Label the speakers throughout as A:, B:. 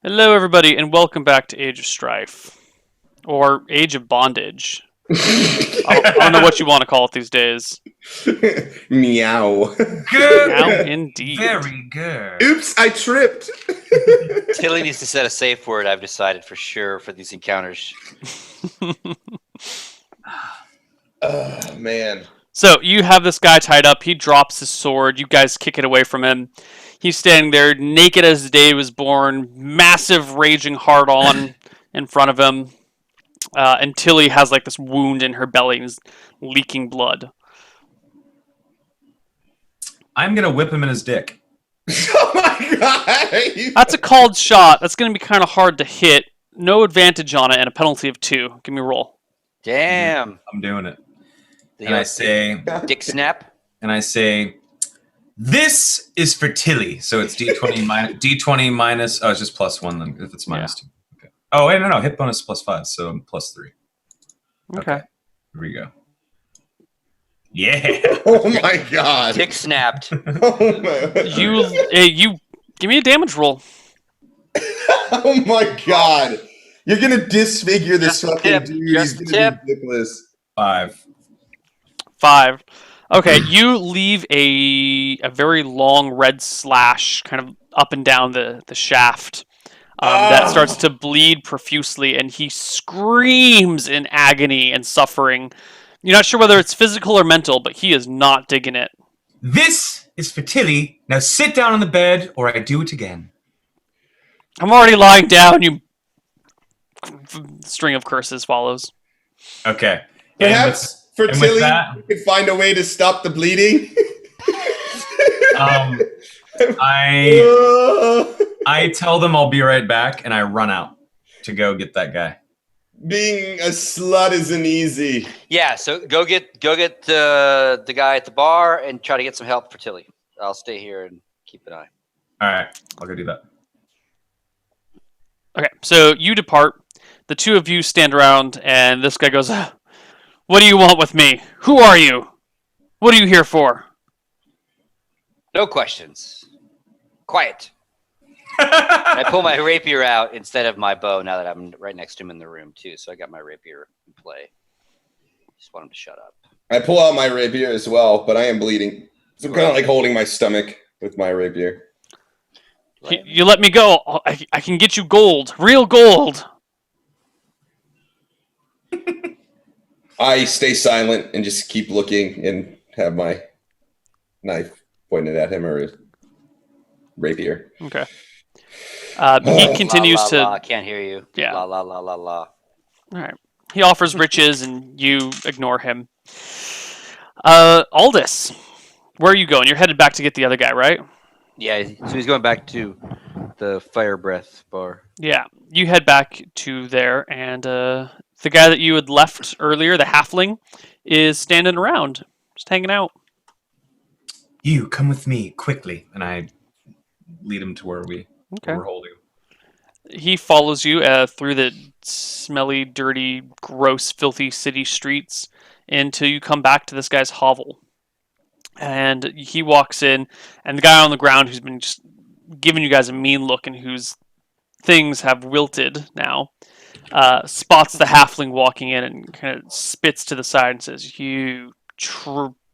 A: Hello, everybody, and welcome back to Age of Strife. Or Age of Bondage. I don't know what you want to call it these days.
B: Meow.
C: Good.
A: Now, indeed.
C: Very good.
B: Oops, I tripped.
D: Tilly needs to set a safe word, I've decided for sure, for these encounters.
B: Oh, man.
A: So, you have this guy tied up. He drops his sword. You guys kick it away from him. He's standing there, naked as the day he was born, massive raging hard on in front of him. And Tilly has like this wound in her belly and is leaking blood.
C: I'm gonna whip him in his dick.
B: Oh my god.
A: That's a called shot. That's going to be kind of hard to hit. No advantage on it and a penalty of 2. Give me a roll.
D: Damn.
C: I'm doing it.
D: The
C: And I say,
D: dick snap.
C: this is for Tilly. So it's D20 minus. D20 minus. Oh, it's just +1 then. If it's -2. Okay. Oh wait, no. Hit bonus +5, so I'm +3.
A: Okay.
C: Here we go. Yeah.
B: Oh my god.
D: Dick snapped.
B: Oh my.
A: You give me a damage roll.
B: Oh my god. You're gonna disfigure this
D: Just a
B: fucking
D: tip,
B: dude.
D: just
B: He's
D: a
B: gonna
D: tip.
B: be dickless.
C: 5.
A: 5. Okay, you leave a very long red slash kind of up and down the shaft that starts to bleed profusely, and he screams in agony and suffering. You're not sure whether it's physical or mental, but he is not digging it.
C: This is for Tilly. Now sit down on the bed, or I do it again.
A: I'm already lying down, you... String of curses follows.
C: Okay.
B: Perhaps for
C: and with
B: Tilly,
C: that-
B: you could find a way to stop the bleeding.
C: I tell them I'll be right back, and I run out to go get that guy.
B: Being a slut isn't easy.
D: Yeah, so go get the guy at the bar and try to get some help for Tilly. I'll stay here and keep an eye.
C: All right, I'll go do that.
A: Okay, so you depart. The two of you stand around, and this guy goes, "What do you want with me? Who are you? What are you here for?"
D: No questions. Quiet. I pull my rapier out instead of my bow now that I'm right next to him in the room too. So I got my rapier in play. Just want him to shut up.
B: I pull out my rapier as well, but I am bleeding. So I'm kind of like holding my stomach with my rapier.
A: You let me go. I can get you gold. Real gold.
B: I stay silent and just keep looking and have my knife pointed at him or his rapier.
A: Okay. He continues
D: la,
A: to...
D: la, can't hear you.
A: Yeah.
D: La la la la la.
A: All right. He offers riches, and you ignore him. Aldous, where are you going? You're headed back to get the other guy, right?
D: Yeah, so he's going back to the Fire Breath bar.
A: Yeah. You head back to there, and the guy that you had left earlier, the halfling, is standing around, just hanging out.
C: You come with me quickly, and I lead him to where we're holding.
A: He follows you through the smelly, dirty, gross, filthy city streets until you come back to this guy's hovel. And he walks in, and the guy on the ground who's been just giving you guys a mean look and whose things have wilted now, spots the halfling walking in and kind of spits to the side and says, "You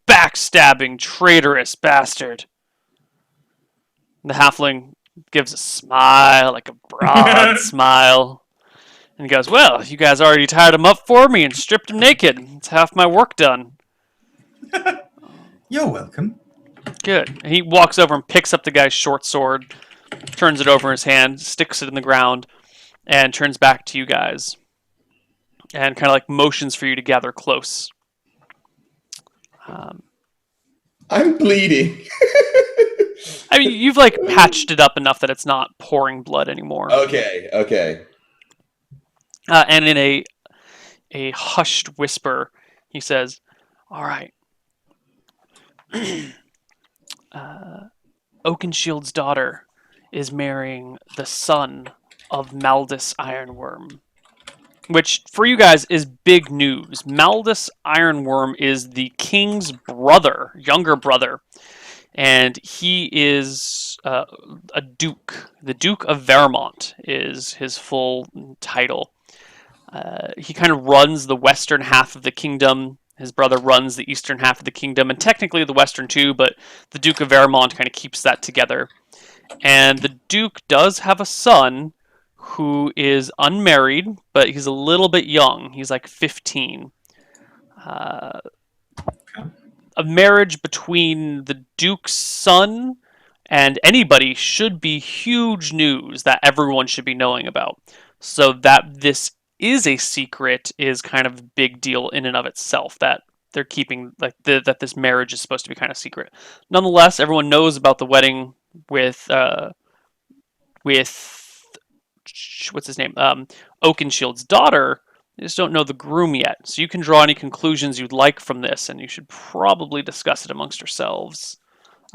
A: backstabbing, traitorous bastard." The halfling gives a smile, like a broad smile, and he goes, "Well, you guys already tied him up for me and stripped him naked. It's half my work done."
C: You're welcome.
A: Good. And he walks over and picks up the guy's short sword, turns it over in his hand, sticks it in the ground, and turns back to you guys. And kind of like motions for you to gather close.
B: I'm bleeding.
A: I mean, you've like patched it up enough that it's not pouring blood anymore.
B: Okay.
A: And in a hushed whisper, he says, "All right. Oakenshield's daughter is marrying the son of Maldus Ironworm." Which, for you guys, is big news. Maldus Ironworm is the king's brother, younger brother. and he is a duke. The Duke of Vermont is his full title. He kind of runs the western half of the kingdom. His brother runs the eastern half of the kingdom, and technically the western too, but the Duke of Vermont kind of keeps that together. And the Duke does have a son who is unmarried, but he's a little bit young. He's like 15. Uh, a marriage between the Duke's son and anybody should be huge news that everyone should be knowing about. So that this is a secret is kind of a big deal in and of itself. That they're keeping that this marriage is supposed to be kind of secret. Nonetheless, everyone knows about the wedding with what's his name, Oakenshield's daughter. You just don't know the groom yet, so you can draw any conclusions you'd like from this, and you should probably discuss it amongst yourselves,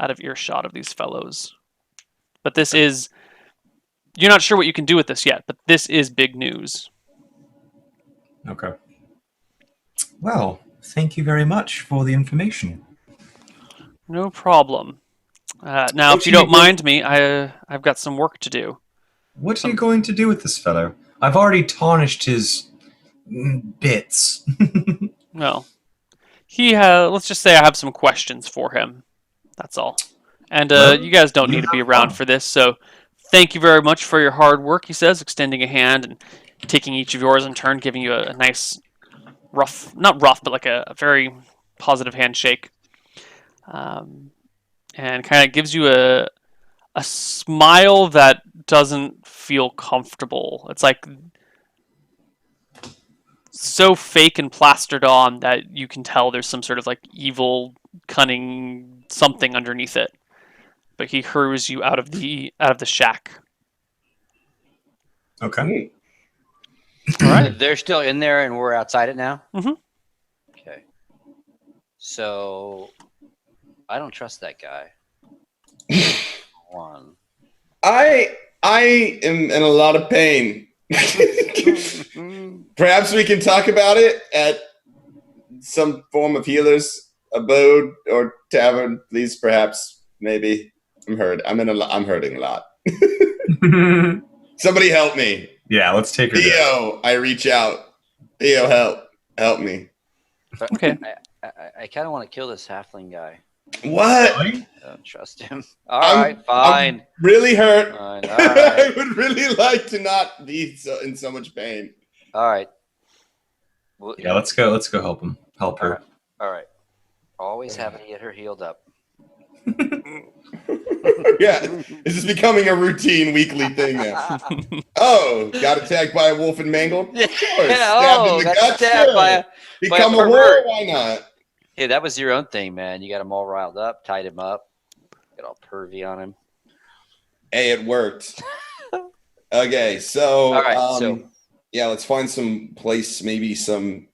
A: out of earshot of these fellows. But this is, you're not sure what you can do with this yet, but this is big news.
C: Okay. Well, thank you very much for the information.
A: No problem. Now, if you don't mind me, I've got some work to do.
C: What are you going to do with this fellow? I've already tarnished his bits.
A: Well, let's just say I have some questions for him. That's all. And
C: Well,
A: you guys don't
C: you
A: need to be
C: have
A: around
C: fun.
A: for this, so thank you very much for your hard work, he says, extending a hand and taking each of yours in turn, giving you a nice, not rough, but like a very positive handshake. And kind of gives you a smile that doesn't feel comfortable. It's like so fake and plastered on that you can tell there's some sort of like evil, cunning something underneath it. But he hurries you out of the shack.
C: Okay.
A: All right.
D: They're still in there, and we're outside it now.
A: Mhm.
D: Okay. So I don't trust that guy. One.
B: I am in a lot of pain. Perhaps we can talk about it at some form of healer's abode or tavern, please. Perhaps, maybe. I'm hurting a lot. Somebody help me.
C: Yeah, let's take her there.
B: Theo, I reach out. Theo, help me.
A: Okay.
D: I kind of want to kill this halfling guy.
B: What?
C: Really?
D: I don't trust him. All right, fine.
B: I'm really hurt.
D: Fine. All
B: I
D: right.
B: would really like to not be in so much pain.
D: All right. Well,
C: Yeah, let's go help him. Help her.
D: All right. Always having to get her healed up.
B: Yeah, this is becoming a routine weekly thing now. Oh, got attacked by a wolf and mangled? Of course. Stabbed in the
D: got
B: gut?
D: stabbed
B: Sure.
D: by
B: Become a
D: pervert.
B: warrior? Why not?
D: Hey, that was your own thing, man. You got him all riled up, tied him up, got all pervy on him.
B: Hey, it worked. Okay, so,
D: All right,
B: yeah, let's find some place, maybe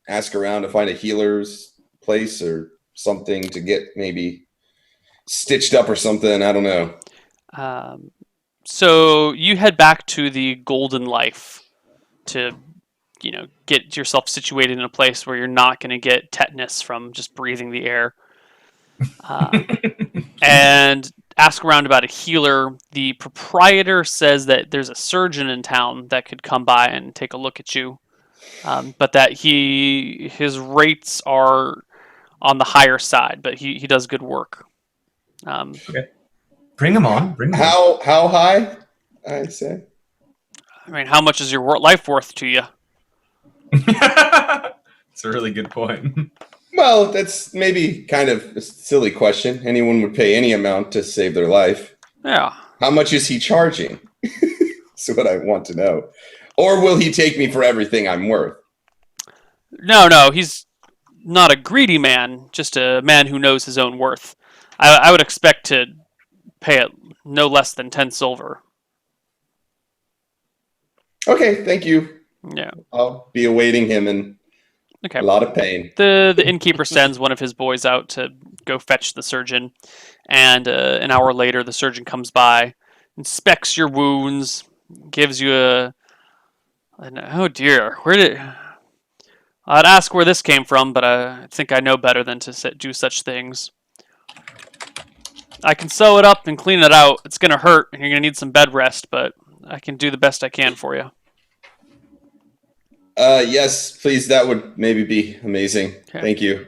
B: ask around to find a healer's place or something to get maybe stitched up or something. I don't know.
A: So you head back to the Golden Life to, get yourself situated in a place where you're not going to get tetanus from just breathing the air. And ask around about a healer. The proprietor says that there's a surgeon in town that could come by and take a look at you, but that his rates are on the higher side, but he does good work.
C: Okay. Bring him on.
B: How high? I say.
A: I mean, how much is your life worth to you?
C: It's a really good point.
B: Well, that's maybe kind of a silly question. Anyone would pay any amount to save their life.
A: Yeah.
B: How much is he charging? That's what I want to know. Or will he take me for everything I'm worth?
A: No, he's not a greedy man, just a man who knows his own worth. I would expect to pay it no less than 10 silver.
B: Okay, thank you.
A: Yeah.
B: I'll be awaiting him in
A: Okay.
B: a lot of pain.
A: The innkeeper sends one of his boys out to go fetch the surgeon, and an hour later the surgeon comes by, inspects your wounds, gives you oh dear, I'd ask where this came from, but I think I know better than to do such things. I can sew it up and clean it out. It's gonna hurt, and you're gonna need some bed rest, but I can do the best I can for you.
B: Yes, please. That would maybe be amazing.
A: Okay.
B: Thank you.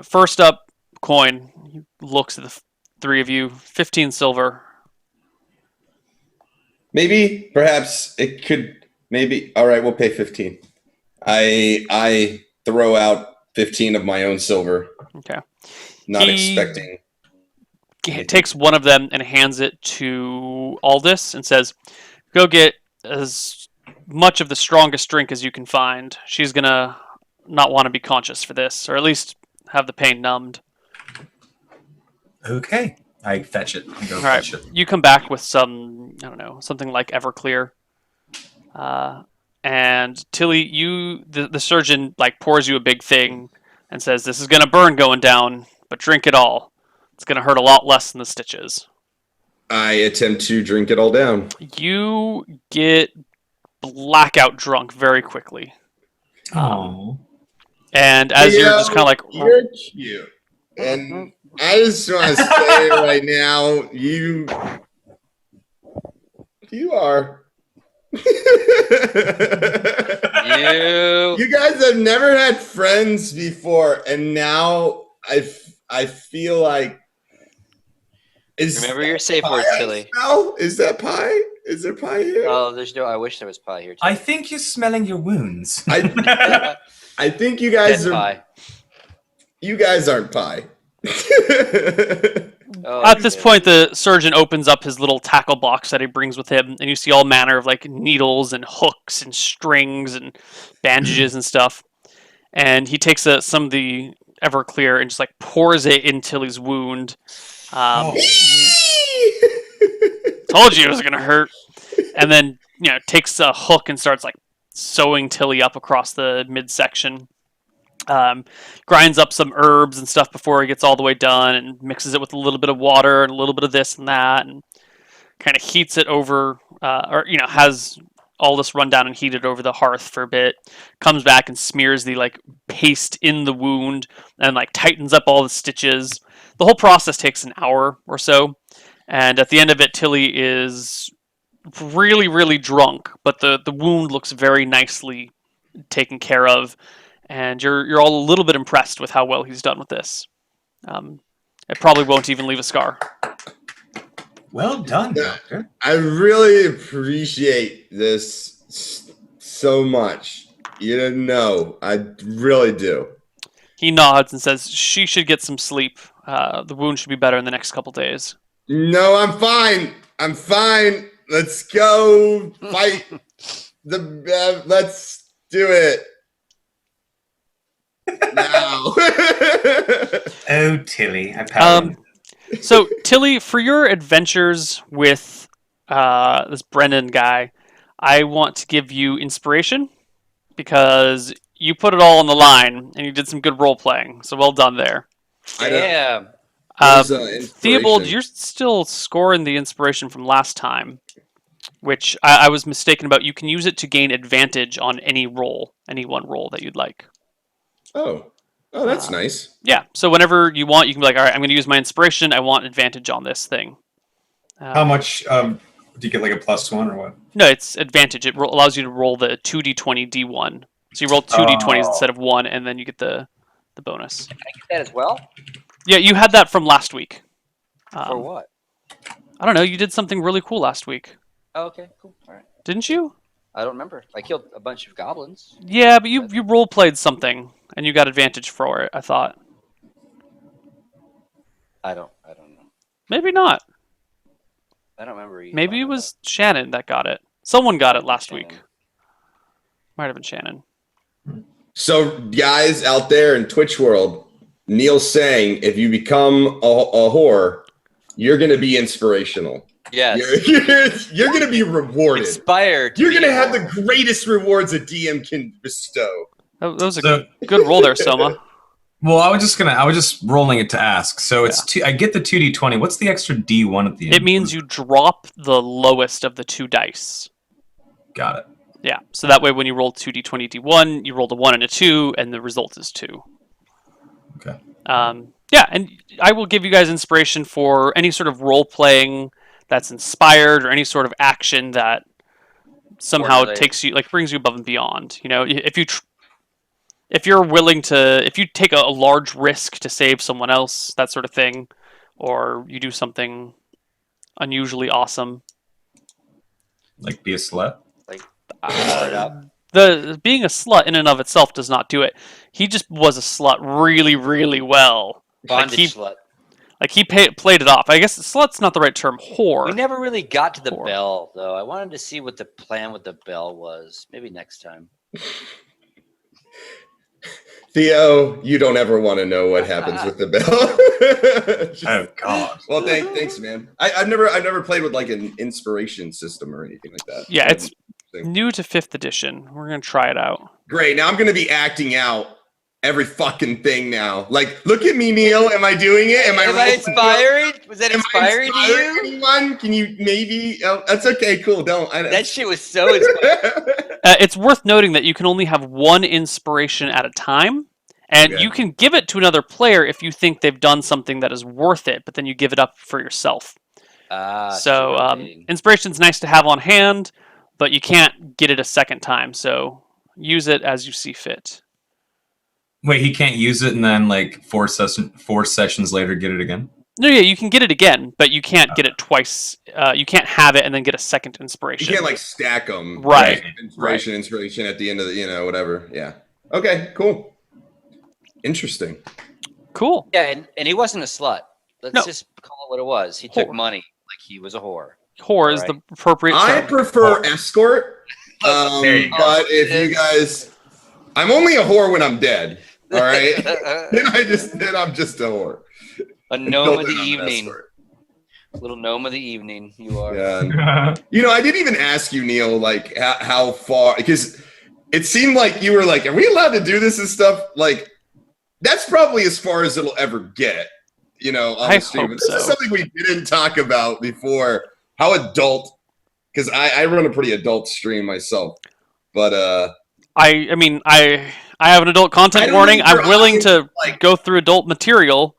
A: First up, coin. He looks at the three of you. 15 silver.
B: Maybe, perhaps it could. Maybe. All right, we'll pay 15. I throw out 15 of my own silver,
A: Okay.
B: not
A: He-
B: expecting.
A: He takes one of them and hands it to Aldous and says, "Go get as much of the strongest drink as you can find. She's gonna not want to be conscious for this, or at least have the pain numbed."
C: Okay. I fetch it. I go
A: All right.
C: fetch it.
A: You come back with some, I don't know, something like Everclear. And Tilly, the surgeon like pours you a big thing and says, "This is gonna burn going down, but drink it all. It's gonna hurt a lot less than the stitches."
B: I attempt to drink it all down.
A: You get blackout drunk very quickly.
C: Oh.
A: And as you're just kind of like,
B: you're cute, and I just want to say right now, you are. You guys have never had friends before, and now I feel like.
D: Remember your safe word, Tilly.
B: No, is that pie? Is there pie here?
D: Oh, there's no. I wish there was pie here. Too.
C: I think you're smelling your wounds.
B: I think you guys
D: Dead
B: are.
D: pie.
B: You guys aren't pie.
D: Oh,
A: at this
D: shit.
A: point, the surgeon opens up his little tackle box that he brings with him, and you see all manner of like needles and hooks and strings and bandages and stuff. And he takes some of the Everclear and just like pours it in Tilly's wound.
C: Oh.
A: Told you it was gonna hurt. And then takes a hook and starts like sewing Tilly up across the midsection. Grinds up some herbs and stuff before he gets all the way done, and mixes it with a little bit of water and a little bit of this and that, and kind of heats it over, or has all this run down and heat it over the hearth for a bit. Comes back and smears the like paste in the wound and like tightens up all the stitches. The whole process takes an hour or so, and at the end of it, Tilly is really, really drunk, but the wound looks very nicely taken care of, and you're all a little bit impressed with how well he's done with this. It probably won't even leave a scar.
C: Well done, Doctor.
B: I really appreciate this so much. You didn't know. I really do.
A: He nods and says she should get some sleep. The wound should be better in the next couple days.
B: No, I'm fine. I'm fine. Let's go fight let's do it now.
C: Oh, Tilly. I pat him.
A: So, Tilly, for your adventures with this Brennan guy, I want to give you inspiration because you put it all on the line and you did some good role playing. So, well done there.
D: Damn.
A: Theobald, you're still scoring the inspiration from last time, which I was mistaken about. You can use it to gain advantage on any roll, any one roll that you'd like.
B: Oh, that's nice.
A: Yeah, so whenever you want, you can be like, all right, I'm going to use my inspiration. I want advantage on this thing.
C: How much do you get, like a +1 or what?
A: No, it's advantage. It allows you to roll the 2d20 d1. So you roll 2d20s instead of 1, and then you get the bonus.
D: Can I get that as well?
A: Yeah, you had that from last week.
D: For what?
A: I don't know. You did something really cool last week.
D: Oh, okay, cool. All right.
A: Didn't you?
D: I don't remember. I killed a bunch of goblins.
A: Yeah, but you role played something, and you got advantage for it, I thought.
D: I don't know.
A: Maybe not.
D: I don't remember.
A: Maybe it was Shannon that got it. Someone got it last week. Might have been Shannon.
B: So, guys out there in Twitch world, Neil's saying if you become a whore, you're going to be inspirational.
D: Yes.
B: You're going to be rewarded.
D: Inspired.
B: You're going to have the greatest rewards a DM can bestow.
A: That was a good roll there, Soma.
C: Well, I was just rolling it to ask. So it's I get the 2d20. What's the extra d1 at the end?
A: It means you drop the lowest of the 2 dice.
C: Got it.
A: Yeah, so that way when you roll 2d20 d1, you roll a 1 and a 2, and the result is 2.
C: Okay.
A: Yeah, and I will give you guys inspiration for any sort of role playing that's inspired or any sort of action that somehow
D: Formulated.
A: takes you, like, brings you above and beyond. You know, if you're willing to, if you take a large risk to save someone else, that sort of thing, or you do something unusually awesome.
C: Like be a slut.
D: Like hard
A: Uh,
D: up.
A: the being a slut in and of itself does not do it. He just was a slut really, really well.
D: Bondage slut.
A: Like he played it off. I guess slut's not the right term. Whore.
D: We never really got to the
A: Whore.
D: bell, though. I wanted to see what the plan with the bell was. Maybe next time.
B: Theo, you don't ever want to know what happens with the bell.
C: Oh God.
B: Well, thanks, man. I've never played with like an inspiration system or anything like that.
A: Yeah,
B: So
A: it's new to 5th edition. We're gonna try it out.
B: great. Now I'm gonna be acting out every fucking thing now. Like, look at me, Neil. Am I doing it? Am I
D: inspired? Was that
B: Am I
D: inspiring to
B: inspiring
D: you?
B: anyone? Can you maybe? Oh, that's okay. Cool. Don't.
D: That shit was so inspiring.
A: It's worth noting that you can only have one inspiration at a time, and
B: Okay.
A: you can give it to another player if you think they've done something that is worth it, but then you give it up for yourself. So inspiration's nice to have on hand, but you can't get it a second time. So use it as you see fit.
C: Wait, he can't use it and then like 4 sessions later get it again?
A: No, yeah, you can get it again, but you can't get it twice. You can't have it and then get a second
B: You
A: inspiration.
B: can't like stack them.
A: Right.
B: Inspiration at the end of the, whatever. Yeah. Okay. Cool. Interesting.
A: Cool.
D: Yeah, and he wasn't a slut. Let's
A: No.
D: just call it what it was. He took
A: Whore.
D: money like he was a whore.
A: Whore is
D: Alright.
A: the appropriate
B: I
A: term.
B: prefer escort.
C: There you go.
B: But if you guys, I'm only a whore when I'm dead. All right. then I'm just a whore.
D: A gnome of the
B: Then I'm an
D: evening.
B: escort.
D: Little gnome of the evening. You are.
B: Yeah. I didn't even ask you, Neil, like how far, because it seemed like you were like, are we allowed to do this and stuff? Like, that's probably as far as it'll ever get, on
A: I
B: the stream.
A: hope
B: This is
A: so.
B: something we didn't talk about before. How adult, because I run a pretty adult stream myself. But
A: I mean, I have an adult
B: I
A: content
B: don't
A: warning.
B: think your
A: I'm willing
B: eyes,
A: to
B: like-
A: go through adult material.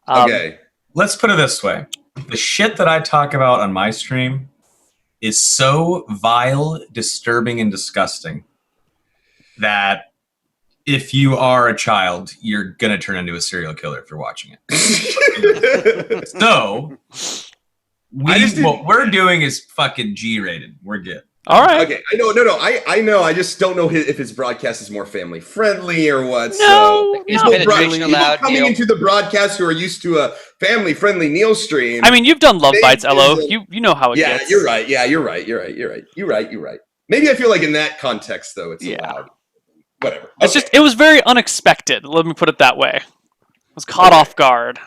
B: okay.
C: Let's put it this way. The shit that I talk about on my stream is so vile, disturbing, and disgusting that if you are a child, you're going to turn into a serial killer if you're watching it. So, what we're doing is fucking G-rated. We're good.
A: All right.
B: Okay, I know, no, I know. I just don't know if his broadcast is more family friendly or what.
A: No,
D: Is
A: not
D: penetration
A: really.
D: allowed?
B: People coming
D: Neil?
B: into the broadcast who are used to a family friendly Neil stream.
A: I mean, you've done Love
B: They
A: Bites, Elo.
B: is a-
A: You know how it
B: yeah,
A: gets.
B: you're right. Yeah, you're right. Maybe I feel like in that context, though, it's
A: Yeah.
B: allowed. Whatever.
A: It's
B: Okay.
A: just, it was very unexpected. Let me put it that way. I was caught off guard.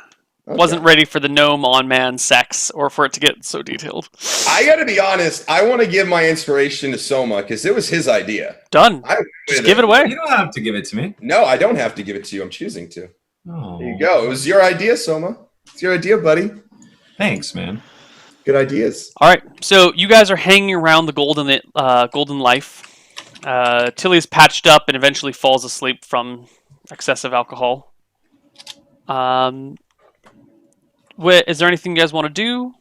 B: Okay.
A: Wasn't ready for the gnome on man sex or for it to get so detailed.
B: I got to be honest. I want to give my inspiration to Soma because it was his idea.
A: Done.
B: I
A: Just give it away.
C: You don't have to give it to me.
B: No, I don't have to give it to you. I'm choosing to.
C: Oh,
B: There you go. It was your idea, Soma. It's your idea, buddy.
C: thanks, man.
B: Good ideas.
A: All right. So you guys are hanging around the golden life. Tilly's patched up and eventually falls asleep from excessive alcohol. Is there anything you guys want to do?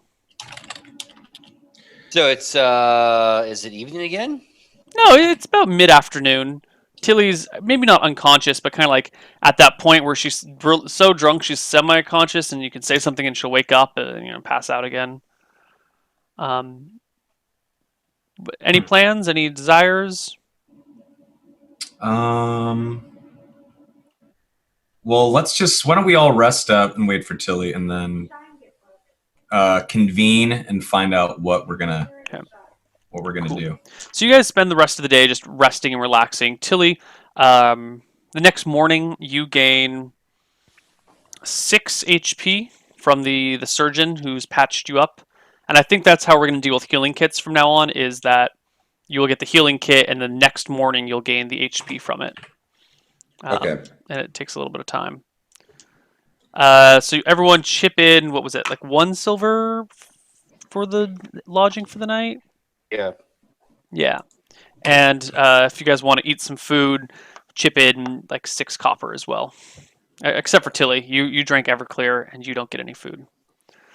D: So it's is it evening again?
A: No, it's about mid-afternoon. Tilly's maybe not unconscious, but kind of like at that point where she's so drunk she's semi-conscious, and you can say something and she'll wake up and pass out again. Any plans? Any desires?
C: Well, why don't we all rest up and wait for Tilly and then convene and find out what we're gonna
A: Cool.
C: do.
A: So you guys spend the rest of the day just resting and relaxing. Tilly, the next morning you gain 6 HP from the surgeon who's patched you up. And I think that's how we're going to deal with healing kits from now on, is that you will get the healing kit and the next morning you'll gain the HP from it.
B: Okay.
A: And it takes a little bit of time. So everyone chip in, what was it, like 1 silver for the lodging for the night?
D: Yeah.
A: Yeah. And if you guys want to eat some food, chip in like 6 copper as well. Except for Tilly, you drank Everclear and you don't get any food.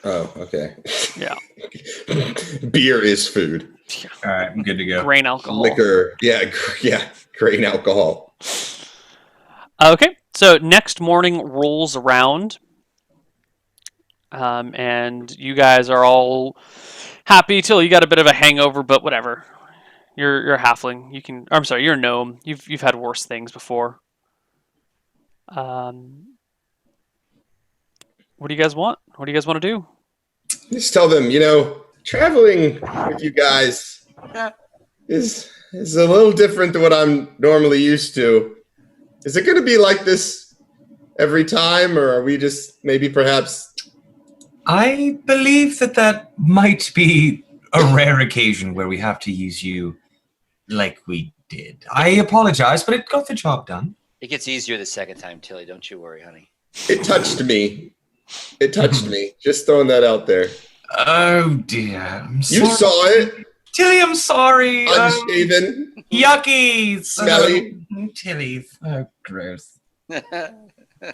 B: Oh, okay.
A: Yeah.
B: Beer is food.
C: All right, I'm good to go.
A: Grain alcohol.
B: Liquor, yeah, grain alcohol.
A: Okay, so next morning rolls around, and you guys are all happy till you got a bit of a hangover, but whatever. You're a halfling. You can. I'm sorry, you're a gnome. You've had worse things before. What do you guys want? What do you guys want to do?
B: Just tell them, traveling with you guys is a little different than what I'm normally used to. Is it going to be like this every time, or are we just maybe perhaps?
C: I believe that might be a rare occasion where we have to use you like we did. I apologize, but it got the job done.
D: It gets easier the second time, Tilly. Don't you worry, honey.
B: It touched me. It touched me. Just throwing that out there.
C: Oh dear. I'm sorry.
B: You saw it.
C: Tilly, I'm sorry.
B: Unshaven.
C: Yucky.
B: Smelly.
C: Tilly. Oh, gross. Do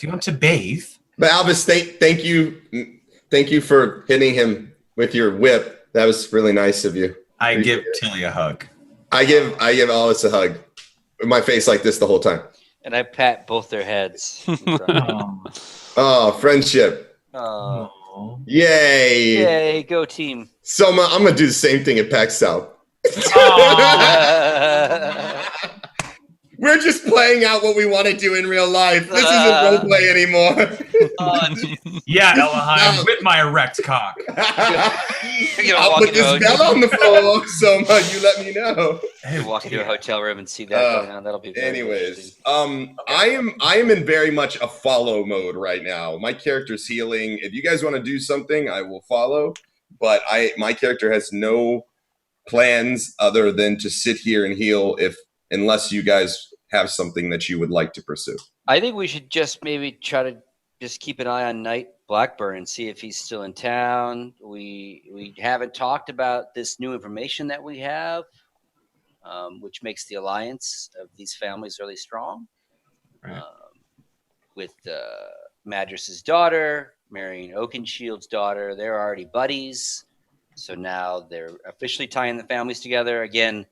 C: you want to bathe?
B: But Albus, thank you for hitting him with your whip. That was really nice of you.
C: I give Tilly a hug.
B: I give Albus a hug with my face like this the whole time.
D: And I pat both their heads.
B: Oh, friendship.
D: Oh.
B: Yay.
D: Yay, go team.
B: So I'm going to do the same thing at PAX South. We're just playing out what we want to do in real life. This isn't roleplay anymore.
C: Yeah, Elahim, with my erect cock.
B: I'll put this bell on the floor, so you let me know.
D: You walk into a hotel room and see that going on. That'll be very
B: anyways. I am in very much a follow mode right now. My character's healing. If you guys want to do something, I will follow. But my character has no plans other than to sit here and heal unless you guys have something that you would like to pursue.
D: I think we should just maybe try to just keep an eye on Knight Blackburn and see if he's still in town. We haven't talked about this new information that we have, which makes the alliance of these families really strong.
C: Right.
D: With Madras' daughter marrying Oakenshield's daughter, they're already buddies. So now they're officially tying the families together. Again,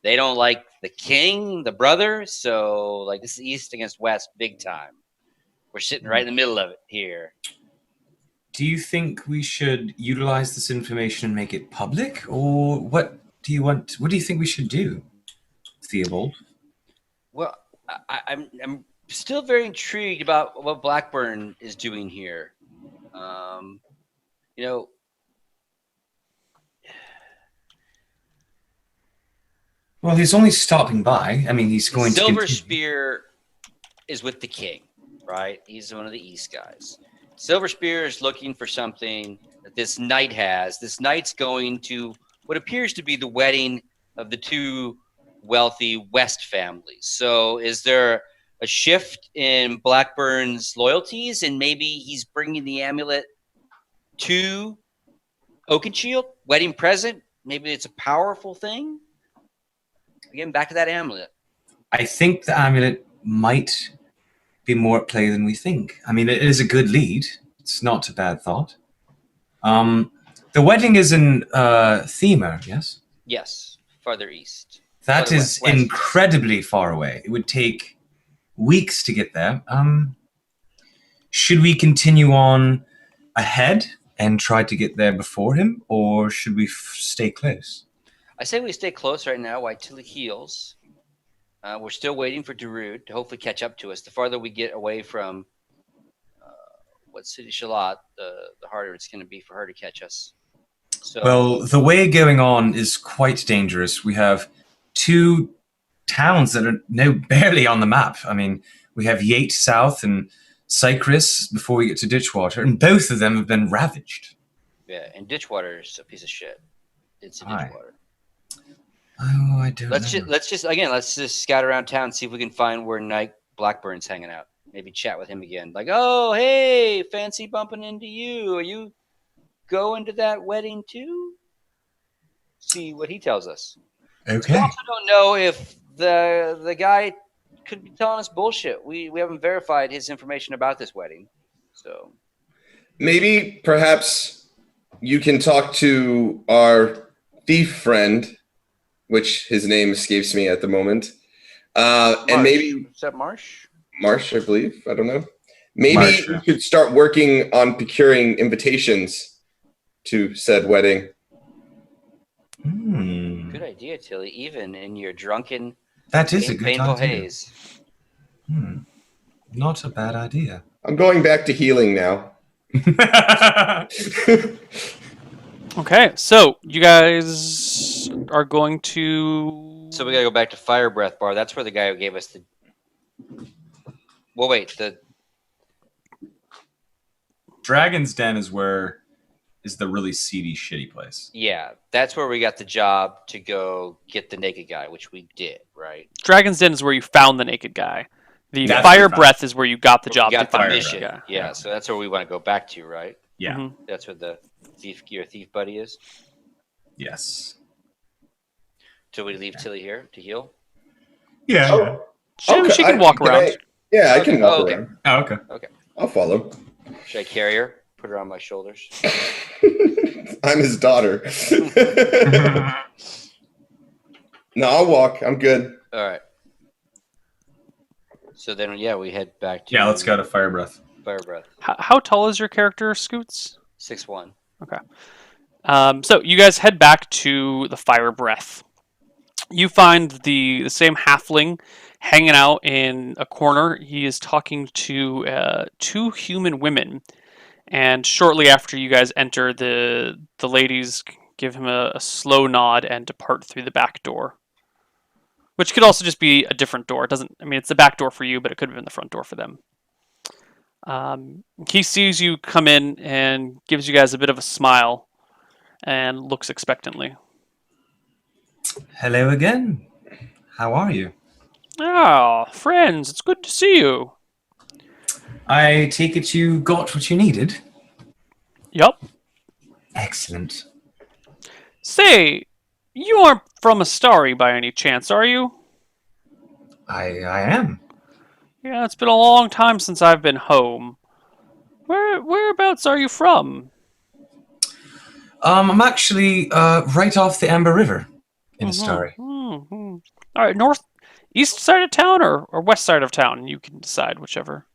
D: they don't like the king, the brother. So like this is East against West big time. We're sitting right in the middle of it here.
C: Do you think we should utilize this information and make it public? Or what do you think we should do, Theobald?
D: Well, I'm still very intrigued about what Blackburn is doing here.
C: Well, he's only stopping by. I mean, he's going
D: Silver
C: to
D: Spear is with the king, right? He's one of the East guys. Silver Spear is looking for something that this knight has. This knight's going to what appears to be the wedding of the two wealthy West families. So is there a shift in Blackburn's loyalties, and maybe he's bringing the amulet to Oakenshield? Wedding present? Maybe it's a powerful thing? Again, back to that amulet.
C: I think the amulet might be more at play than we think. I mean, it is a good lead. It's not a bad thought. The wedding is in Thema, yes?
D: Yes, farther east.
C: That
D: Farther
C: is
D: west.
C: incredibly far away. It would take weeks to get there. Should we continue on ahead and try to get there before him, or should we stay close?
D: I say we stay close right now while Tilly heals. We're still waiting for Darude to hopefully catch up to us. The farther we get away from City Shalat, the harder it's going to be for her to catch us. So,
C: well, the way going on is quite dangerous. We have two towns that are now barely on the map. I mean, we have Yate South and Cyprus before we get to Ditchwater, and both of them have been ravaged.
D: yeah, and Ditchwater is a piece of shit. It's a
C: Aye.
D: Ditchwater.
C: Oh, I don't
D: Let's
C: know.
D: just scout around town, see if we can find where Knight Blackburn's hanging out. Maybe chat with him again. Like, oh, hey, fancy bumping into you. Are you going to that wedding too? See what he tells us.
C: Okay.
D: We also don't know if the guy could be telling us bullshit. We haven't verified his information about this wedding. So
B: Maybe, perhaps, you can talk to our thief friend, which his name escapes me at the moment. And maybe
D: is that Marsh?
B: Marsh, I believe. I don't know. Maybe
C: Marsh,
B: you
C: yeah.
B: could start working on procuring invitations to said wedding.
D: Good idea, Tilly. Even in your drunken,
C: That is a good
D: painful
C: idea.
D: haze.
C: Not a bad idea.
B: I'm going back to healing now.
A: Okay, so you guys are going to.
D: So we gotta go back to Fire Breath Bar. That's where the guy who gave us the. Well, wait.
C: Dragon's Den is the really seedy, shitty place.
D: Yeah, that's where we got the job to go get the naked guy, which we did, right?
A: Dragon's Den is where you found the naked guy. The
C: That's
A: Fire
C: where we found
A: Breath is where you got the
D: We
A: job
D: got
A: to
D: the
A: find the
D: mission.
A: naked guy.
D: Yeah, so that's where we want to go back to, right?
C: Yeah.
A: Mhm.
D: That's where the your thief buddy is.
C: Yes.
D: So we leave Tilly here to heal.
C: Yeah.
B: Oh,
A: She can walk around.
B: I can walk
D: okay.
B: around.
C: Oh, okay.
B: I'll follow.
D: Should I carry her? Put her on my shoulders.
B: I'm his daughter. No, I'll walk. I'm good.
D: All right. So then, yeah, we head back to.
C: Yeah, let's go to Fire Breath.
D: Fire Breath.
A: How tall is your character, Scoots?
D: 6'1".
A: So you guys head back to the Fire Breath. You find the same halfling hanging out in a corner. He is talking to two human women, and shortly after you guys enter, the ladies give him a slow nod and depart through the back door, which could also just be a different door. It doesn't. I mean, it's the back door for you, but it could have been the front door for them. He sees you come in and gives you guys a bit of a smile and looks expectantly.
C: Hello again. How are you?
A: Ah, friends, it's good to see you.
C: I take it you got what you needed.
A: Yup.
C: Excellent.
A: Say, you aren't from Astari by any chance, are you?
C: I am.
A: Yeah, it's been a long time since I've been home. Whereabouts are you from?
C: I'm actually right off the Amber River in Astari.
A: Mm-hmm. All right, east side of town or west side of town? You can decide, whichever.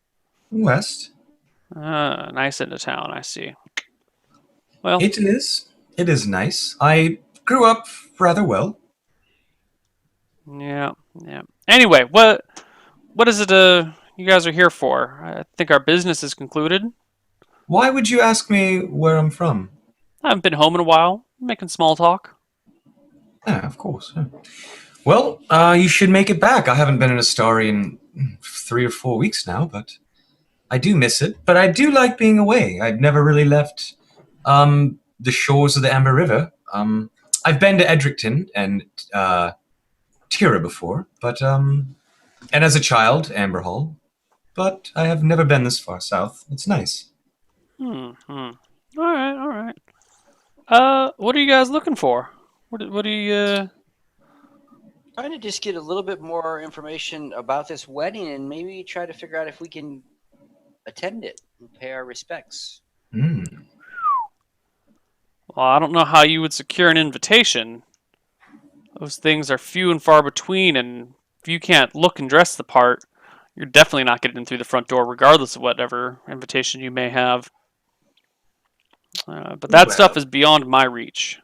C: West.
A: Nice into town, I see. Well,
C: It is. It is nice. I grew up rather well.
A: yeah. Anyway, what is it you guys are here for? I think our business is concluded.
C: Why would you ask me where I'm from?
A: I haven't been home in a while. Making small talk.
C: Yeah, of course. Yeah. Well, you should make it back. I haven't been in Astari in 3 or 4 weeks now, but I do miss it. But I do like being away. I've never really left the shores of the Amber River. I've been to Edricton and Tira before, but and as a child, Amber Hall. But I have never been this far south. It's nice.
A: All right. What are you guys looking for? What do you?
D: Trying to just get a little bit more information about this wedding and maybe try to figure out if we can attend it and pay our respects.
A: Well, I don't know how you would secure an invitation. Those things are few and far between, and if you can't look and dress the part, you're definitely not getting in through the front door, regardless of whatever invitation you may have. But that stuff is beyond my reach.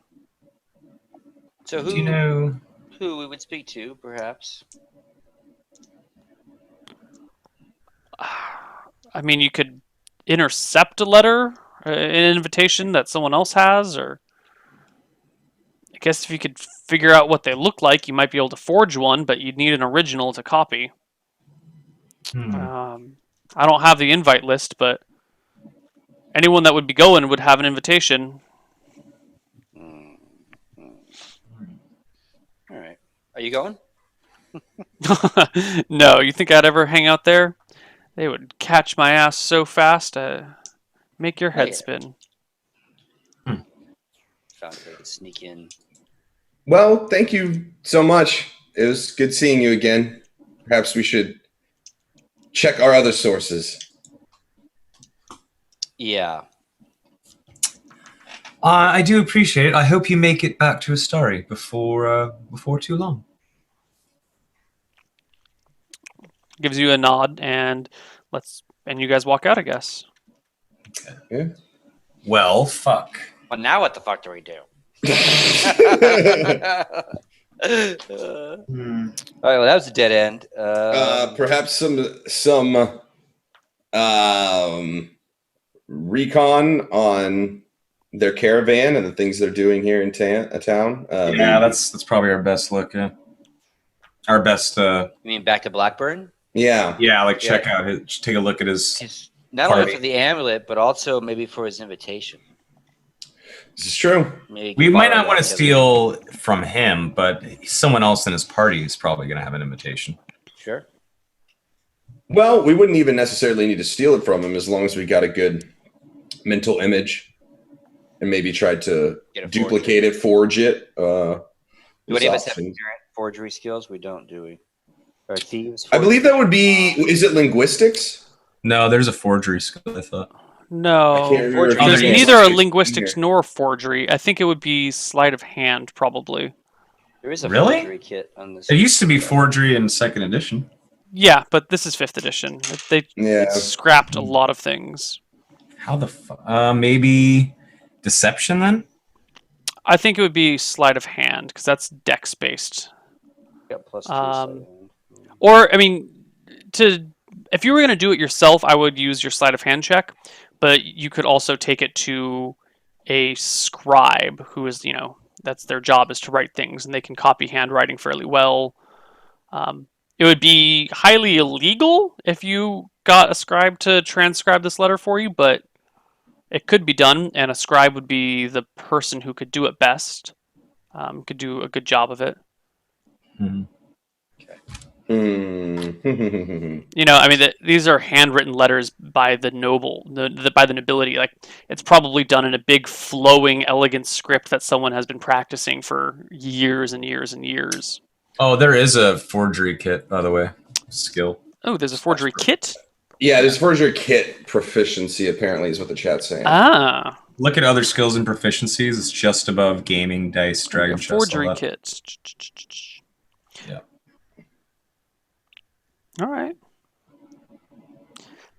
D: So
C: Do you know?
D: who we would speak to, perhaps?
A: I mean, you could intercept a letter, an invitation that someone else has, or I guess if you could figure out what they look like, you might be able to forge one, but you'd need an original to copy. I don't have the invite list, but anyone that would be going would have an invitation.
D: All right. Are you going?
A: No, you think I'd ever hang out there? They would catch my ass so fast, make your head
D: yeah.
A: spin.
D: Found a way to sneak in.
B: Well, thank you so much. It was good seeing you again. Perhaps we should check our other sources.
D: Yeah.
C: I do appreciate it. I hope you make it back to Astari before too long.
A: Gives you a nod, and you guys walk out, I guess.
B: Yeah.
C: Well, fuck.
D: But now what the fuck do we do? All right, well, that was a dead end.
B: Perhaps some recon on their caravan and the things they're doing here in town.
C: Yeah,
B: Maybe-
C: that's probably our best look. Yeah, our best.
D: You mean back to Blackburn?
B: yeah.
C: Yeah, like check out his. Take a look at his.
D: Not
C: Party.
D: only for the amulet, but also maybe for his invitation.
B: This is true.
D: Maybe
C: We might not
D: borrow
C: want to
D: that
C: steal from him, but someone else in his party is probably going to have an invitation.
D: Sure.
B: Well, we wouldn't even necessarily need to steal it from him as long as we got a good mental image and maybe tried to
D: Get a
B: duplicate it, forge it.
D: Do any of us have
B: options.
D: inherent forgery skills? We don't, do we? Or thieves?
B: I believe that would be. Is it linguistics?
C: No, there's a forgery skill. I thought.
A: No,
B: I can't remember if
A: there's
C: there's
A: neither a
B: linguistics
A: linguistics
B: in
A: nor forgery. I think it would be sleight of hand, probably.
D: There is a
C: Really?
D: forgery kit on this.
C: It used to be forgery in second edition.
A: Yeah, but this is 5th edition. They
B: Yeah.
A: scrapped a lot of things.
C: How the fuck? Maybe deception then?
A: I think it would be sleight of hand because that's dex based.
D: Got plus 2
A: Um,
D: so-
A: Or I mean, if you were going to do it yourself, I would use your sleight of hand check. But you could also take it to a scribe who is, that's their job is to write things, and they can copy handwriting fairly well. It would be highly illegal if you got a scribe to transcribe this letter for you, but it could be done, and a scribe would be the person who could do it best, could do a good job of it.
C: Mhm.
A: These are handwritten letters by the noble, by the nobility. Like, it's probably done in a big, flowing, elegant script that someone has been practicing for years and years and years.
C: Oh, there is a forgery kit, by the way. Skill.
A: Oh, there's a forgery kit?
B: Yeah, there's forgery kit proficiency, apparently, is what the chat's saying.
A: Ah,
C: Look at other skills and proficiencies. It's just above gaming, dice, dragon
A: a
C: chest. all
A: forgery
C: that.
A: kit.
C: Yeah.
A: All right.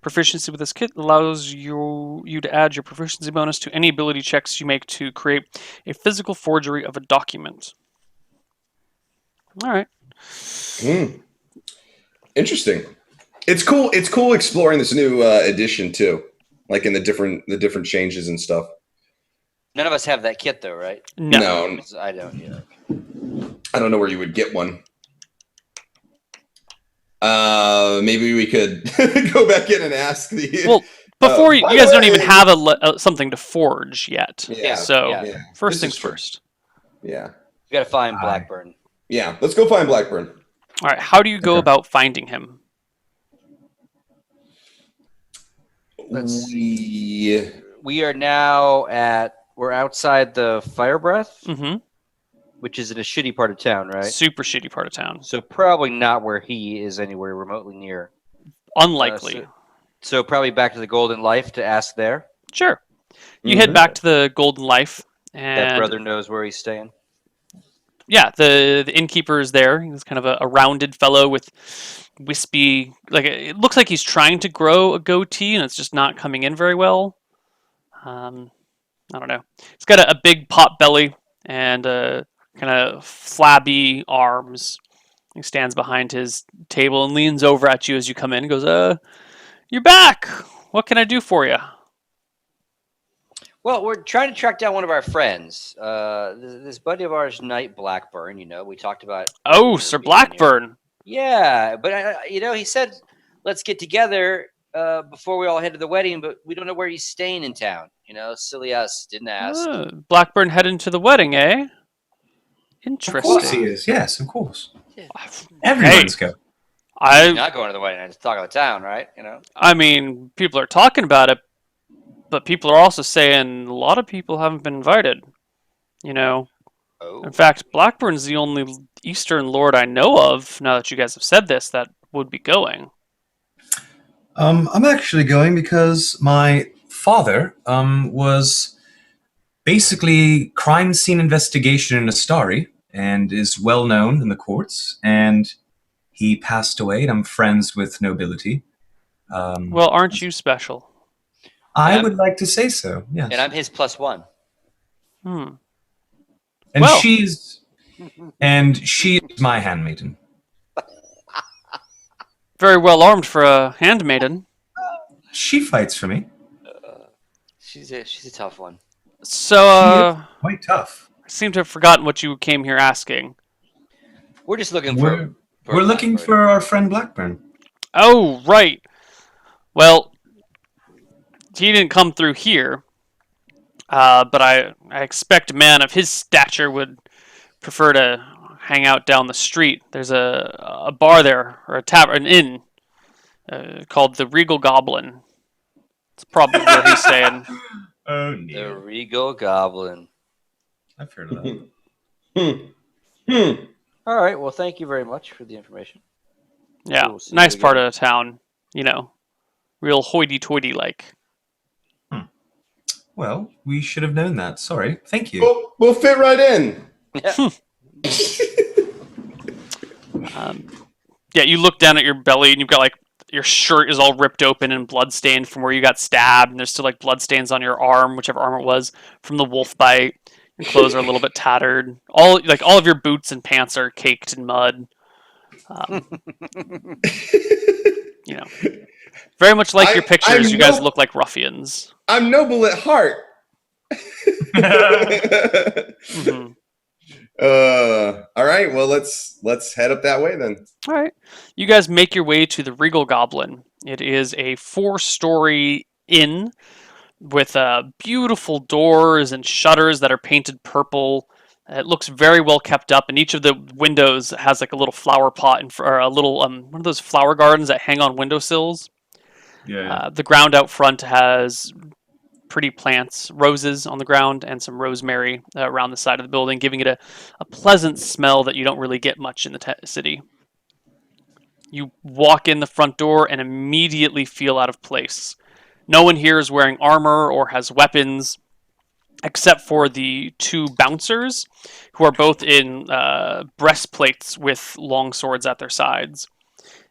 A: Proficiency with this kit allows you to add your proficiency bonus to any ability checks you make to create a physical forgery of a document. All right.
B: Interesting. It's cool. It's cool exploring this new edition too, like in the different changes and stuff.
D: None of us have that kit, though, right?
A: No.
D: I don't. Yeah.
B: I don't know where you would get one. Maybe we could go back in and ask the.
A: Well, before
B: by
A: you guys
B: the
A: don't even
B: way-
A: have something to forge yet.
B: Yeah.
A: So
D: Yeah.
A: first
B: This
A: things
B: is true.
A: first.
B: Yeah.
D: We got to find
C: Aye.
D: Blackburn.
B: Yeah. Let's go find Blackburn.
A: All right. How do you go
C: Okay.
A: about finding him?
D: Let's
B: We
D: We are now we're outside the Fire Breath,
A: Mm-hmm.
D: which is in a shitty part of town, right?
A: Super shitty part of town.
D: So probably not where he is anywhere remotely near.
A: Unlikely.
D: So probably back to the Golden Life to ask there.
A: Sure. You head back to the Golden Life, and
D: That brother knows where he's staying.
A: yeah, the innkeeper is there. He's kind of a rounded fellow with wispy, like it looks like he's trying to grow a goatee, and it's just not coming in very well. I don't know. He's got a big pot belly and kind of flabby arms. He stands behind his table and leans over at you as you come in and goes, "You're back. What can I do for you?"
D: Well, we're trying to track down one of our friends. This buddy of ours, Knight Blackburn. We talked about.
A: Oh, Sir
D: being here.
A: Blackburn.
D: Yeah, but he said let's get together before we all head to the wedding, but we don't know where he's staying in town. Silly us, didn't ask.
A: Blackburn heading to the wedding, eh?
C: Of
A: Interesting.
C: course he is. Yes, of course. Everyone's go.
D: He's not going to the wedding. I just talk about town, right?
A: I mean, people are talking about it, but people are also saying a lot of people haven't been invited.
D: Oh,
A: In fact, Blackburn's the only Eastern Lord I know of, now that you guys have said this, that would be going?
C: I'm actually going because my father was basically crime scene investigation in Astari and is well known in the courts. And he passed away, and I'm friends with nobility.
A: Well, aren't you special?
C: I would like to say so. Yes.
D: And I'm his +1.
A: Hmm.
C: And
A: Well-
C: she's my handmaiden.
A: Very well armed for a handmaiden.
C: She fights for me.
D: She's a tough one.
A: So,
C: Quite tough.
A: I seem to have forgotten what you came here asking.
D: We're just looking for.
C: We're looking for our friend Blackburn.
A: Oh, right. Well, he didn't come through here. But I expect a man of his stature would prefer to hang out down the street. There's a bar there, or a tavern, an inn, called the Regal Goblin. It's probably where he's staying.
C: Oh,
D: The
C: no.
D: Regal Goblin.
C: I've heard of that.
D: All right. Well, thank you very much for the information.
A: Yeah,
D: We'll see
A: nice
D: you
A: part
D: again.
A: of the town. You know, real hoity-toity like.
C: Well, we should have known that. Sorry. Thank you.
B: We'll fit right in.
D: Yeah.
A: Yeah, you look down at your belly and you've got like your shirt is all ripped open and bloodstained from where you got stabbed, and there's still like bloodstains on your arm, whichever arm it was, from the wolf bite. Your clothes are a little bit tattered. All of your boots and pants are caked in mud. You know, very much like your pictures. You guys look like ruffians.
B: I'm noble at heart.
A: Mm-hmm.
B: All right. Well, let's head up that way then.
A: All right. You guys make your way to the Regal Goblin. It is a 4-story inn with beautiful doors and shutters that are painted purple. It looks very well kept up, and each of the windows has like a little flower pot or a little one of those flower gardens that hang on windowsills.
C: Yeah.
A: The ground out front has pretty plants, roses on the ground, and some rosemary around the side of the building, giving it a pleasant smell that you don't really get much in the city. You walk in the front door and immediately feel out of place. No one here is wearing armor or has weapons, except for the 2 bouncers, who are both in breastplates with long swords at their sides.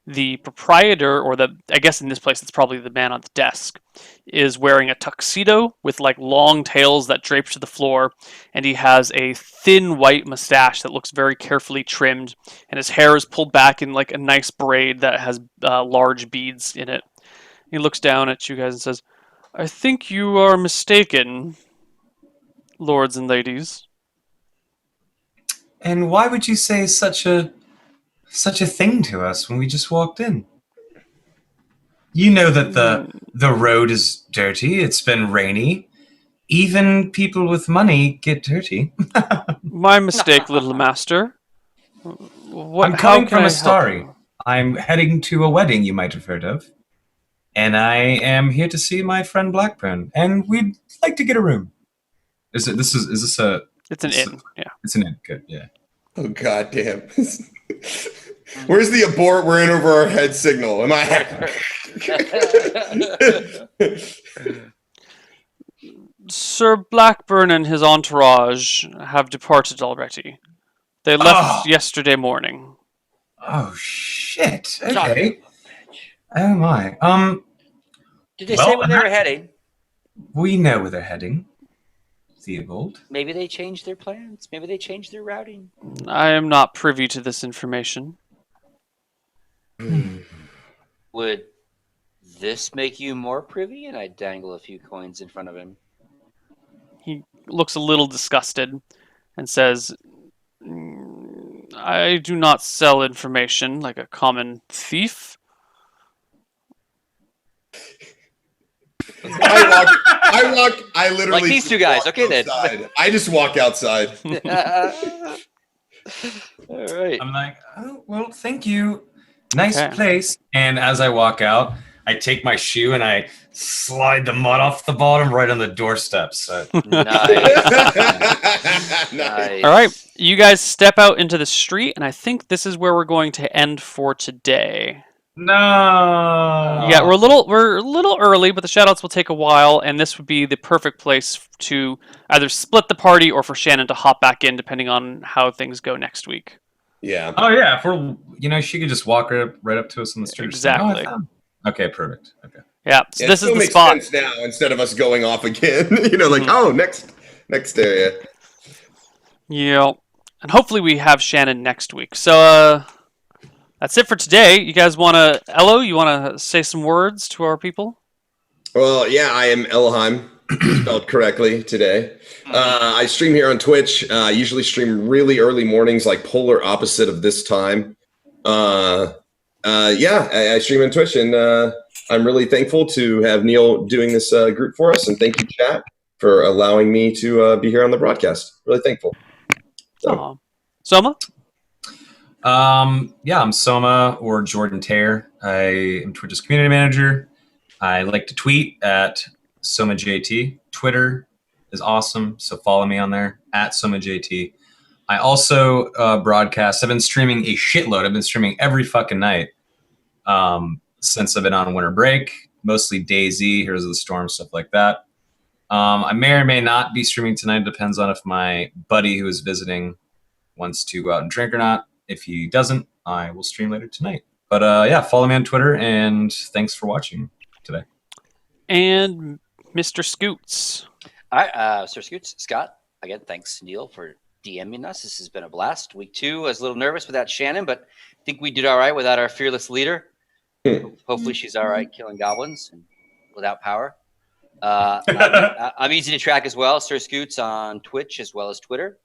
A: The proprietor, or I guess in this place it's probably the man on the desk, is wearing a tuxedo with like long tails that drape to the floor, and he has a thin white mustache that looks very carefully trimmed, and his hair is pulled back in like a nice braid that has large beads in it. He looks down at you guys and says, "I think you are mistaken, lords and ladies."
C: And why would you say such a thing to us when we just walked in? You know that the road is dirty. It's been rainy. Even people with money get dirty.
A: My mistake, little master.
C: I'm coming from Astari. I'm heading to a wedding you might have heard of. And I am here to see my friend Blackburn. And we'd like to get a room. Is this a...
A: It's an inn, yeah.
C: It's an inn, good, yeah.
B: Oh, goddamn. Where's the abort we're in over our head signal? Am I...
A: Sir Blackburn and his entourage have departed already. They left yesterday morning.
C: Oh, shit. Okay. Oh, my.
D: Did they say where they were heading?
C: We know where they're heading. Theobald.
D: Maybe they changed their plans. Maybe they changed their routing.
A: I am not privy to this information.
D: Would this make you more privy? And I dangle a few coins in front of him.
A: He looks a little disgusted and says, "I do not sell information like a common thief."
B: I literally
D: Like these 2 guys. Okay, then.
B: I just walk outside.
D: All right.
C: I'm like, oh, well, thank you. Nice place. And as I walk out, I take my shoe and I slide the mud off the bottom right on the doorstep. So.
D: Nice.
B: Nice.
A: All right, you guys step out into the street, and I think this is where we're going to end for today.
C: No.
A: Yeah, we're a little early, but the shoutouts will take a while, and this would be the perfect place to either split the party or for Shannon to hop back in, depending on how things go next week.
B: Yeah.
C: Oh yeah, if we're she could just walk right up to us on the street.
A: Exactly.
C: Okay, perfect. Okay.
A: Yeah, so
B: Yeah,
A: this
B: it
A: is
B: still
A: the
B: makes
A: spot.
B: sense now instead of us going off again. Like,
A: Mhm.
B: oh, next area.
A: Yeah, and hopefully we have Shannon next week. So that's it for today. You guys want to, Elo? You want to say some words to our people?
B: Well, yeah, I am Elheim, spelled correctly today. I stream here on Twitch. I usually stream really early mornings, like polar opposite of this time. Yeah, I stream on Twitch, and I'm really thankful to have Neil doing this group for us, and thank you, chat, for allowing me to be here on the broadcast. Really thankful. So.
A: Soma?
C: Yeah, I'm Soma or Jordan Tear. I am Twitch's community manager. I like to tweet at SomaJT. Twitter is awesome, so follow me on there at SomaJT. I also broadcast. I've been streaming a shitload. I've been streaming every fucking night since I've been on winter break, mostly DayZ, Heroes of the Storm, stuff like that. I may or may not be streaming tonight. It depends on if my buddy who is visiting wants to go out and drink or not. If he doesn't, I will stream later tonight. But yeah, follow me on Twitter, and thanks for watching today.
A: And Mr. Scoots.
D: All right, Sir Scoots, Scott, again, thanks, Neil, for DMing us. This has been a blast. Week 2, I was a little nervous without Shannon, but I think we did all right without our fearless leader. Hopefully she's all right killing goblins and without power. I'm easy to track as well, Sir Scoots, on Twitch as well as Twitter.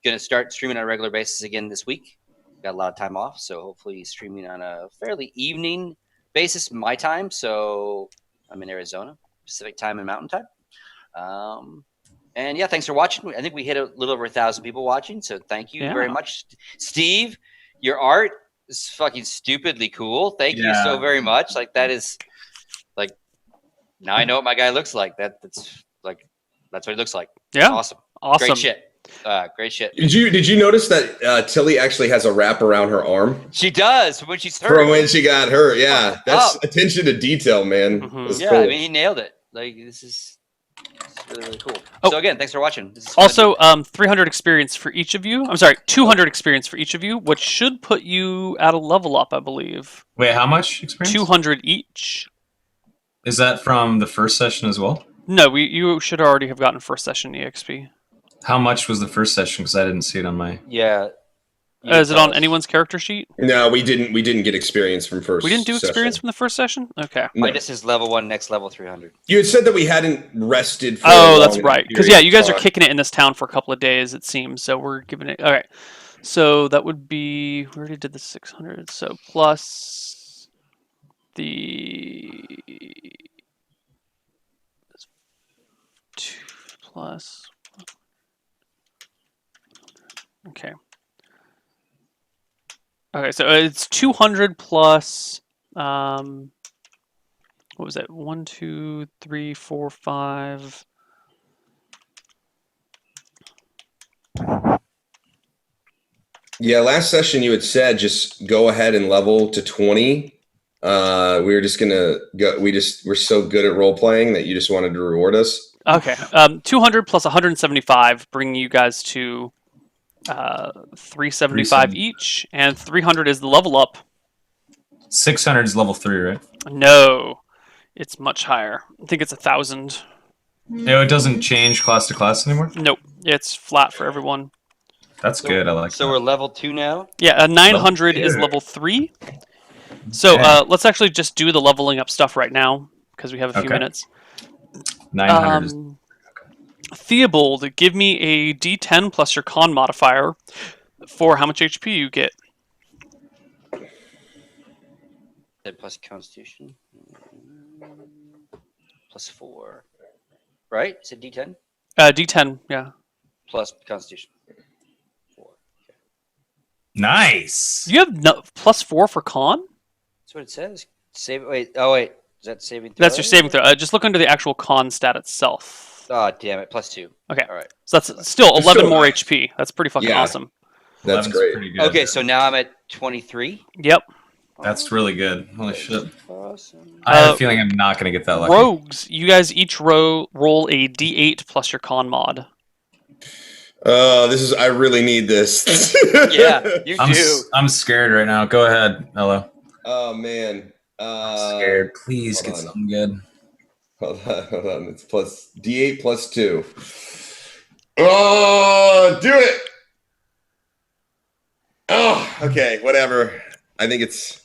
D: Going to start streaming on a regular basis again this week. Got a lot of time off, so hopefully streaming on a fairly evening basis, my time. So I'm in Arizona, Pacific time and Mountain time. And yeah, thanks for watching. I think we hit a little over 1,000 people watching, so thank you very much. Steve, your art is fucking stupidly cool. Thank you so very much. Like, that is, like, now I know what my guy looks like. That's what he looks like.
A: Yeah.
D: Awesome.
A: Awesome.
D: Great shit. Great shit.
B: Did you notice that Tilly actually has a wrap around her arm?
D: She does when she's hurt.
B: From when she got hurt, yeah. That's attention to detail, man.
A: Mm-hmm.
B: Cool.
D: I mean, he nailed it. Like, this is really, really cool.
A: Oh.
D: So again, thanks for watching. This is
A: Also, 300 experience for each of you. I'm sorry, 200 experience for each of you, which should put you at a level up, I believe.
C: Wait, how much experience?
A: 200 each.
C: Is that from the first session as well?
A: No, you should already have gotten first session EXP.
C: How much was the first session? Because I didn't see it on my.
D: Yeah.
A: Is it on anyone's character sheet?
B: No, we didn't get experience from first.
A: We didn't do experience
B: session.
A: from the first session? Okay.
B: No.
D: This is level 1, next level 300.
B: You had said that we hadn't rested for
A: Oh, that's right.
B: Because
A: Because, yeah, you guys are kicking it in this town for a couple of days, it seems. So we're giving it... All right. So that would be... We already did the 600. So plus the... 2 plus... Okay. Okay, so it's 200 plus... what was it? 1, 2, 3, 4, 5...
B: Yeah, last session you had said just go ahead and level to 20. We were just gonna go. We're so good at role playing that you just wanted to reward us.
A: Okay. 200 plus 175, bringing you guys to 375 each, and 300 is the level up.
C: 600 is level 3, right?
A: No, it's much higher. I think it's 1,000.
C: No, it doesn't change class to class anymore?
A: Nope, it's flat for everyone.
C: That's good. I like
D: So
C: that.
D: we're level 2 now?
A: Yeah, 900 is level 3. So let's actually just do the leveling up stuff right now, because we have a few minutes.
C: 900 is...
A: Theobald, give me a D10 plus your con modifier for how much HP you get.
D: Plus Constitution. Plus 4. Right? Is it D10?
A: D10, yeah.
D: Plus Constitution. 4. Okay.
C: Nice!
A: You have plus 4 for con?
D: That's what it says. Save. Wait. Oh, wait. Is that saving throw?
A: That's your saving throw. Just look under the actual con stat itself.
D: Oh, damn it. Plus 2.
A: Okay.
D: All right.
A: So that's still 11
B: still
A: more
B: nice.
A: HP. That's pretty fucking
B: Yeah.
A: awesome.
B: That's
C: 11's
B: great.
C: pretty good.
D: Okay, so now I'm at 23.
A: Yep.
C: That's really good. Holy shit.
D: Awesome.
C: I have a feeling I'm not going to get that lucky.
A: Rogues, you guys each roll a d8 plus your con mod.
B: I really need this.
D: Yeah, you do.
C: I'm scared right now. Go ahead, Ella.
B: Oh man.
C: I'm scared. Please
B: hold
C: get
B: on.
C: something good.
B: Hold on. It's plus D8 plus 2. Oh, do it. Oh, okay, whatever. I think it's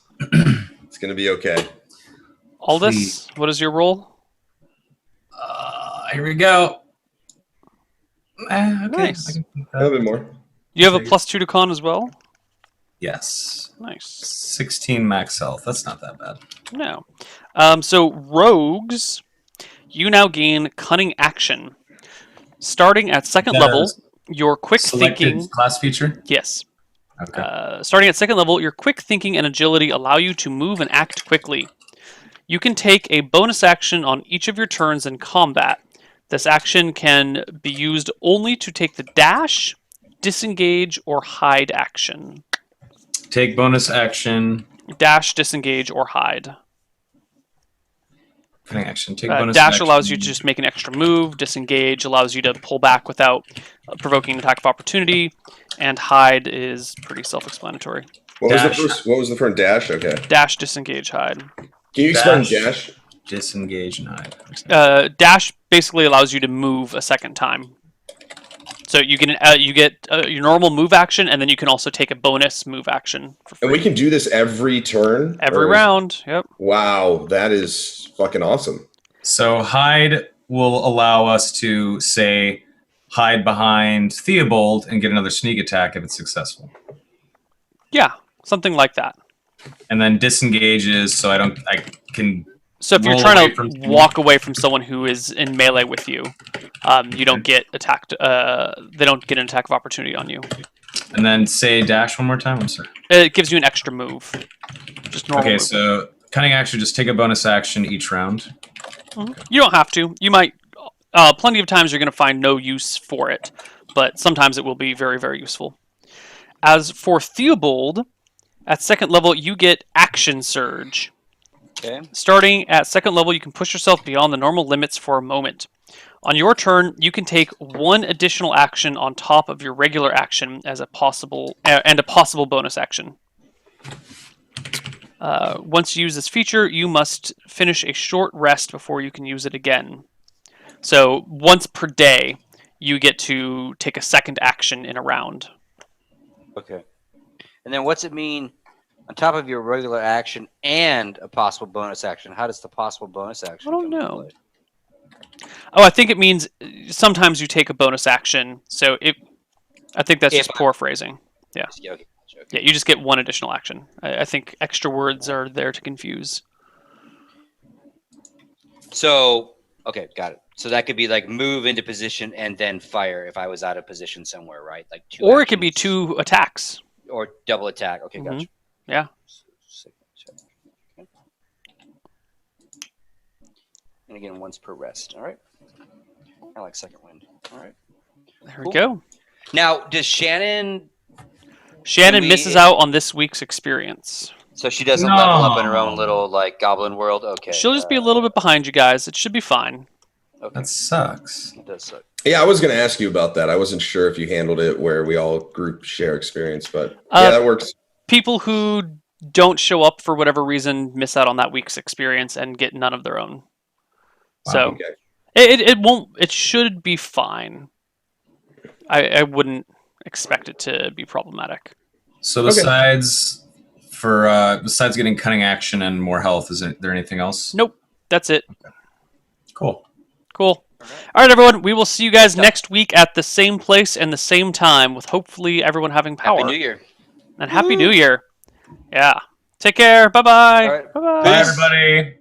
B: gonna be okay.
A: Aldous, what is your roll?
C: Here we go. Okay.
A: Nice.
C: I can think
B: A little
C: that.
B: bit more.
A: You have a +2 to con as well?
C: Yes.
A: Nice.
C: 16 max health. That's not that bad.
A: No. So rogues, you now gain cunning action. Starting at second level, your quick
C: Selected
A: thinking.
C: class feature?
A: Yes.
C: Okay.
A: Starting at second level, your quick thinking and agility allow you to move and act quickly. You can take a bonus action on each of your turns in combat. This action can be used only to take the dash, disengage, or hide action.
C: Take bonus action.
A: Dash, disengage, or hide.
C: Cunning action. Take bonus
A: Dash
C: action.
A: allows you to just make an extra move. Disengage allows you to pull back without provoking an attack of opportunity. And hide is pretty self-explanatory.
B: What
C: Dash.
B: was the first dash? Okay.
A: Dash, disengage, hide.
B: Can you explain
C: Dash.
B: dash?
C: Disengage and hide.
A: Dash basically allows you to move a second time. So you get your normal move action, and then you can also take a bonus move action for free.
B: And we can do this every turn?
A: Every round. Yep.
B: Wow, that is fucking awesome.
C: So hide will allow us to, say, hide behind Theobald and get another sneak attack if it's successful.
A: Yeah, something like that.
C: And then disengage is so I can.
A: So if you're
C: roll
A: trying
C: away
A: to
C: from
A: walk away from someone who is in melee with you, you don't get attacked. They don't get an attack of opportunity on you.
C: And then say dash one more time. I'm sorry.
A: It gives you an extra move. Just normal.
C: Okay,
A: movement.
C: so cunning action, just take a bonus action each round.
A: You don't have to. You might. Plenty of times you're going to find no use for it, but sometimes it will be very, very useful. As for Theobald, at second level you get Action Surge.
D: Okay.
A: Starting at second level, you can push yourself beyond the normal limits for a moment. On your turn, you can take one additional action on top of your regular action as a possible bonus action. Once you use this feature, you must finish a short rest before you can use it again. So once per day, you get to take a second action in a round.
D: Okay. And then what's it mean on top of your regular action and a possible bonus action? How does the possible bonus action
A: I don't
D: come into
A: know.
D: play?
A: Oh, I think it means sometimes you take a bonus action. So I think that's
D: If
A: just poor phrasing. Yeah.
D: Yeah, okay, gotcha, okay.
A: Yeah, you just get one additional action. I think extra words are there to confuse.
D: So, okay, got it. So that could be like move into position and then fire if I was out of position somewhere, right? Like two.
A: Or it could be
D: actions.
A: 2 attacks.
D: Or double attack. Okay,
A: Mhm.
D: gotcha.
A: Yeah.
D: Okay. And again, once per rest. All right. I like second wind. All right.
A: There we
D: Cool.
A: go.
D: Now, does Shannon?
A: Shannon
D: we-
A: misses out on this week's experience.
D: So she doesn't level up in her
C: No.
D: own little like goblin world. Okay.
A: She'll just be a little bit behind you guys. It should be fine.
D: Okay.
C: That sucks.
D: It does suck.
B: Yeah, I was going to ask you about that. I wasn't sure if you handled it where we all group share experience, but yeah, that works.
A: People who don't show up for whatever reason miss out on that week's experience and get none of their own. So
B: Okay.
A: it won't. It should be fine. I wouldn't expect it to be problematic.
C: So besides getting cunning action and more health, is there anything else?
A: Nope. That's it.
C: Cool.
A: Cool. All right, everyone. We will see you guys next week at the same place and the same time with hopefully everyone having power.
D: Happy New Year.
A: And Happy New Year. Yeah. Take care. Bye-bye.
D: All right.
A: Bye-bye.
C: Bye, everybody.